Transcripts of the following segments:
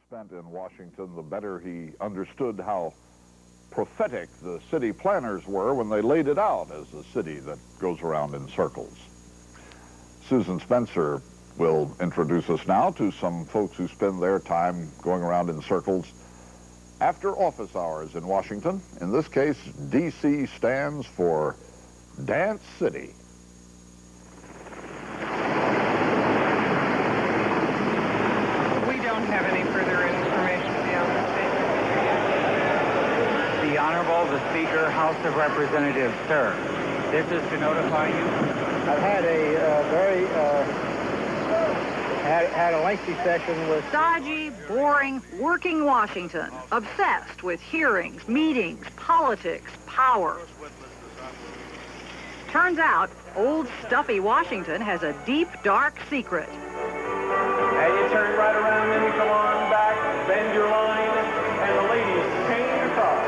spent in Washington, the better he understood how prophetic the city planners were when they laid it out as a city that goes around in circles. Susan Spencer will introduce us now to some folks who spend their time going around in circles after office hours in Washington. In this case, D.C. stands for Dance City. We don't have any further information beyond the statement. The Honorable, the Speaker, House of Representatives, sir. This is to notify you. I've had a had a lengthy session with stodgy, boring, working Washington, obsessed with hearings, meetings, politics, power. Turns out, old stuffy Washington has a deep, dark secret. And you turn right around and you come on back, bend your line, and the ladies chain across.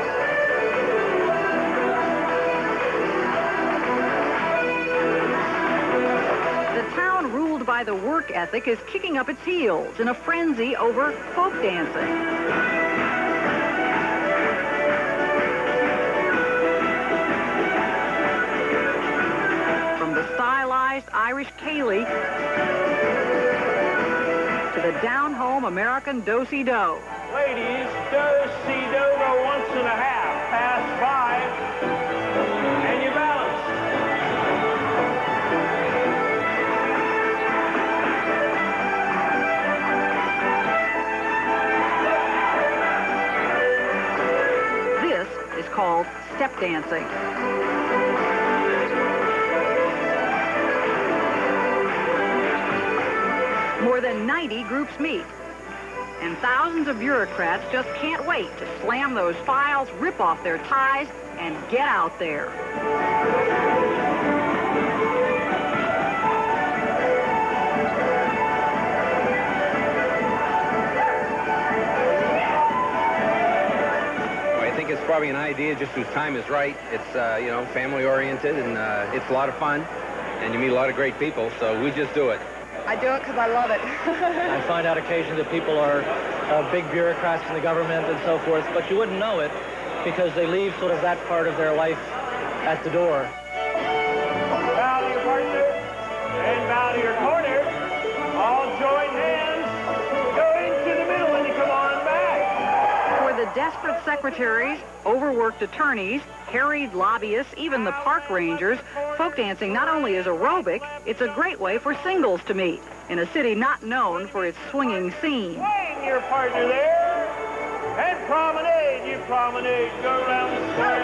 The town ruled by the work ethic is kicking up its heels in a frenzy over folk dancing. From the stylized Irish ceilidh to the down-home American do-si-do. Ladies, do-si-do go once and a half, past 5, and you balance. This is called step dancing. More than 90 groups meet, and thousands of bureaucrats just can't wait to slam those files, rip off their ties, and get out there. I think it's probably an idea just whose time is right. It's, you know, family-oriented, and it's a lot of fun, and you meet a lot of great people, so we just do it. I do it because I love it. I find out occasionally that people are big bureaucrats in the government and so forth, but you wouldn't know it because they leave sort of that part of their life at the door. Bow to your partner and bow to your corner. All join hands. Go into the middle and you come on back. For the desperate secretaries, overworked attorneys, harried lobbyists, even the park rangers, folk dancing not only is aerobic, it's a great way for singles to meet in a city not known for its swinging scene. Swing your partner there. And promenade. You promenade. Go around the square.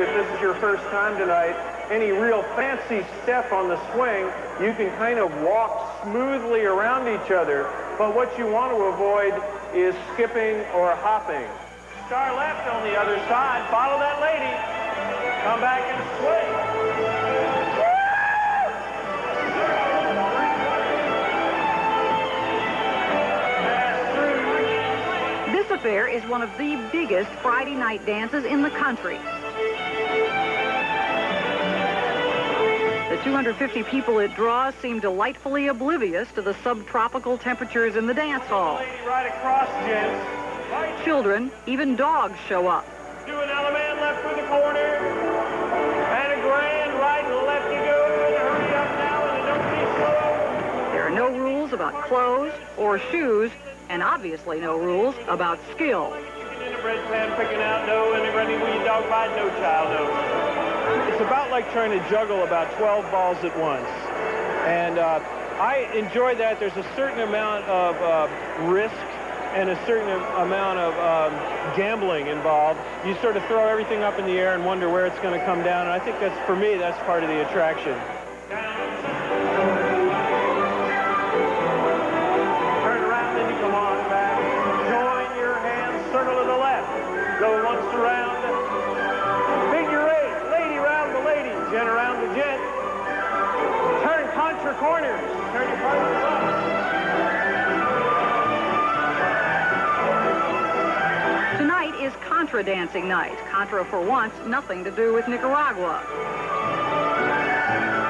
If this is your first time tonight, any real fancy step on the swing, you can kind of walk smoothly around each other. But what you want to avoid is skipping or hopping. Star left on the other side. Follow that lady. Come back and swing. This affair is one of the biggest Friday night dances in the country. The 250 people it draws seem delightfully oblivious to the subtropical temperatures in the dance hall. Lady right across, gents. Children, even dogs show up. Do an element left for the corner. And a grand right and left you go. And hurry up now and don't be slow. There are no rules about clothes or shoes, and obviously no rules about skill. In the bread pan, picking out dough, and running with your dog bite, no child knows. It's about like trying to juggle about 12 balls at once. And I enjoy that. There's a certain amount of risk and a certain amount of gambling involved. You sort of throw everything up in the air and wonder where it's going to come down. And I think that's, for me, that's part of the attraction. Turn around and you come on back. Join your hands, circle to the left. Go once around. Figure 8. Lady round the lady. Gent around the gent. Turn contra corners. Turn your partners up. Tonight is contradancing night. Contra, for once, nothing to do with Nicaragua.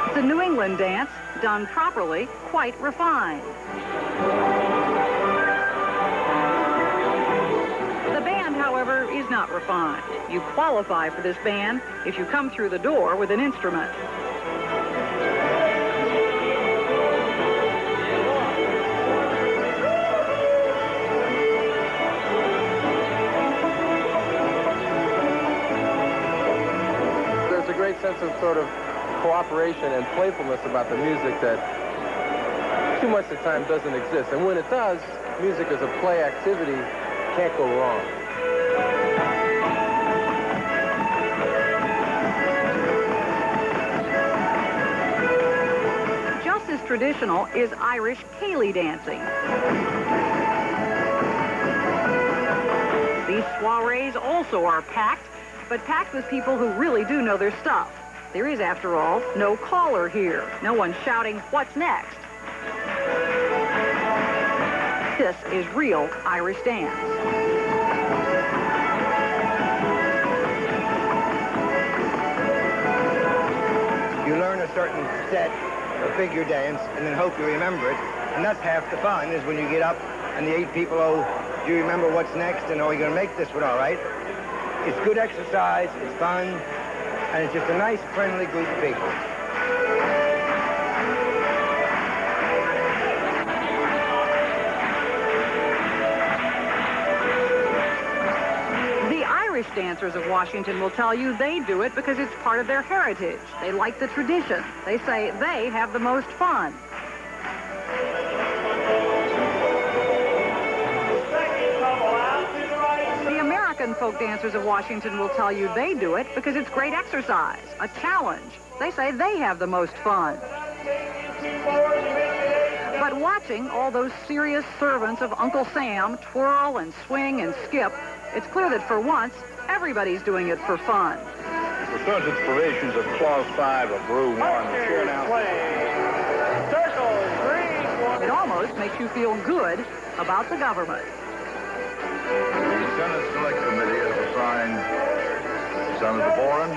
It's a New England dance, done properly, quite refined. not refined. You qualify for this band if you come through the door with an instrument. There's a great sense of sort of cooperation and playfulness about the music that too much of the time doesn't exist. And when it does, music as a play activity can't go wrong. Just as traditional is Irish ceilidh dancing. These soirees also are packed, but packed with people who really do know their stuff. There is, after all, no caller here. No one shouting, "What's next?" This is real Irish dance. You learn a certain set, a figure dance, and then hope you remember it. And that's half the fun, is when you get up and the 8 people, oh, do you remember what's next? And are you going to make this one all right? It's good exercise, it's fun, and it's just a nice, friendly group of people. Irish dancers of Washington will tell you they do it because it's part of their heritage. They like the tradition. They say they have the most fun. The American folk dancers of Washington will tell you they do it because it's great exercise, a challenge. They say they have the most fun. But watching all those serious servants of Uncle Sam twirl and swing and skip, it's clear that for once, everybody's doing it for fun. Research inspirations of Clause 5 of Rule 1. It almost makes you feel good about the government. The Senate Select Committee has assigned Senator Boren,